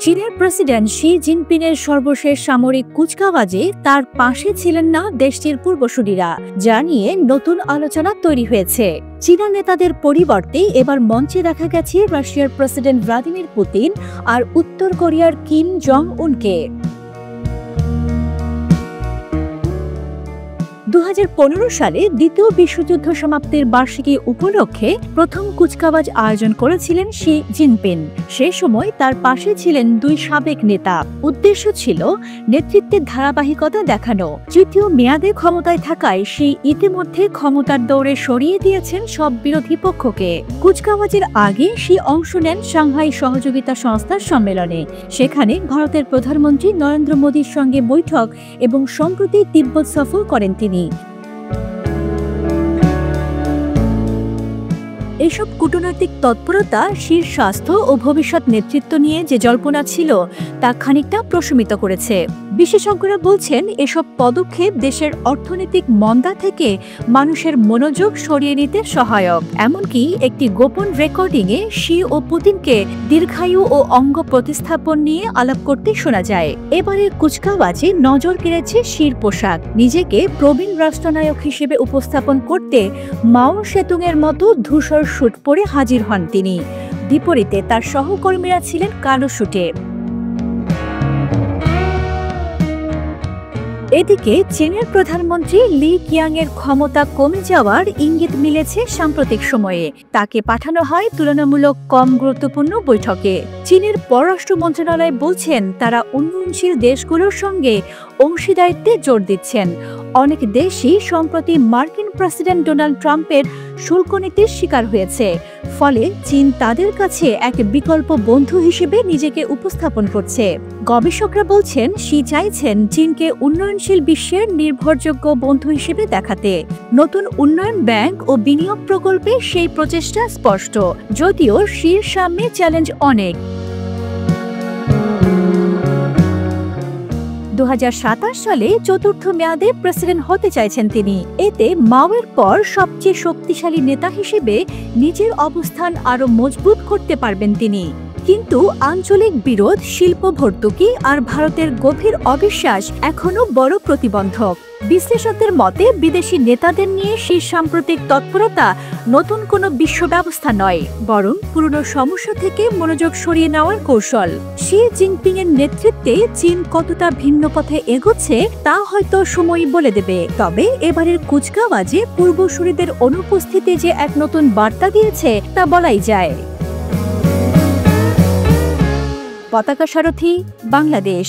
চীনের president Xi জিনপিংয়ের সর্বশেষ সামরিক কুচকাওয়াজে তার পাশে ছিলেন না দেশটির পূর্বসূরীরা, যা নিয়ে নতুন আলোচনা তৈরি হয়েছে। চীনা নেতাদের পরিবর্তে এবার মঞ্চে দেখা গেছে রাশিয়ার প্রেসিডেন্ট ভ্লাদিমির পুতিন আর উত্তর কোরিয়ার কিম জং উনকে। 2015 সালে দ্বিতীয় বিশ্বযুদ্ধ সমাপ্তির বার্ষিকী উপলক্ষে প্রথম কুচকাওয়াজ আয়োজন করেছিলেন শি জিনপিং। সে সময় তার পাশে ছিলেন দুই সাবেক নেতা। উদ্দেশ্য ছিল নেতৃত্বের ধারাবাহিকতা দেখানো। তৃতীয় মেয়াদে ক্ষমতায় থাকায় শি ইতিমধ্যে ক্ষমতার দৌড়ে সরিয়ে দিয়েছেন সব বিরোধী পক্ষকে। কুচকাওয়াজের আগে শি অংশ নেন সাংহাই সহযোগিতা সংস্থার সম্মেলনে। সেখানে ভারতের প্রধানমন্ত্রী নরেন্দ্র মোদীর সঙ্গে বৈঠক এবং সম্প্রতি তিব্বত সফর করেন তিনি। এসব কূটনৈতিক তৎপরতা শির স্বাস্থ্য ও ভবিষ্যৎ নেতৃত্ব নিয়ে যে জল্পনা ছিল তা খানিকটা প্রশমিত করেছে। বিশেষজ্ঞরা বলছেন এসব পদক্ষেপ দেশের অর্থনৈতিক মন্দা থেকে মানুষের মনোযোগ সরিয়ে নিতে সহায়ক। এমনকি একটি গোপন রেকর্ডিংয়ে শি ও পুতিনকে দীর্ঘায়ু ও অঙ্গ প্রতিস্থাপন নিয়ে আলাপ করতে শোনা যায়। এবারের কুচকাওয়াজে নজর কেড়েছে শির পোশাক। নিজেকে প্রবীণ রাষ্ট্রনায়ক হিসেবে উপস্থাপন করতে মাও সেতুংয়ের মতো ধূসর শুট পরে হাজির হন তিনি। বিপরীতে তার সহকর্মীরা ছিলেন কালো শুটে। এদিকে চীনের প্রধানমন্ত্রী লি কিয়াংয়ের ক্ষমতা কমে যাওয়ার ইঙ্গিত মিলেছে সাম্প্রতিক সময়ে। তাকে পাঠানো হয় তুলনামূলক কম গুরুত্বপূর্ণ বৈঠকে। চীনের পররাষ্ট্র মন্ত্রণালয় বলছেন তারা উন্নয়নশীল দেশগুলোর সঙ্গে অংশীদারিত্বে জোর দিচ্ছেন। অনেক দেশই সম্প্রতি মার্কিন প্রেসিডেন্ট ডোনাল্ড ট্রাম্পের শুল্ক নীতির শিকার হয়েছে। ফলে চীন তাদের কাছে এক বিকল্প বন্ধু হিসেবে নিজেকে উপস্থাপন করছে। গবেষকরা বলছেন শি চাইছেন চীনকে উন্নয়নশীল বিশ্বের নির্ভরযোগ্য বন্ধু হিসেবে দেখাতে। নতুন উন্নয়ন ব্যাংক ও বিনিয়োগ প্রকল্পে সেই প্রচেষ্টা স্পষ্ট, যদিও শির সামনে চ্যালেঞ্জ অনেক। 2027 সালে চতুর্থ মেয়াদে প্রেসিডেন্ট হতে চাইছেন তিনি। এতে মাওয়ের পর সবচেয়ে শক্তিশালী নেতা হিসেবে নিজের অবস্থান আরও মজবুত করতে পারবেন তিনি। কিন্তু আঞ্চলিক বিরোধ, শিল্প ভর্তুকি আর ভারতের গভীর অবিশ্বাস এখনো বড় প্রতিবন্ধক। বিশ্লেষকদের মতে বিদেশি নেতাদের নিয়ে শীর্ষ সাম্প্রতিক তৎপরতা নতুন কোনো বিশ্ব ব্যবস্থা নয়, বরং পুরনো সমস্যা থেকে মনোযোগ সরিয়ে নেওয়ার কৌশল। শি জিনপিং এর নেতৃত্বে চীন কতটা ভিন্ন পথে এগোচ্ছে তা হয়তো সময়ই বলে দেবে। তবে এবারের কুচকাওয়াজে পূর্বসূরীদের অনুপস্থিতি যে এক নতুন বার্তা দিয়েছে তা বলাই যায়। পতাকা সারথী, বাংলাদেশ।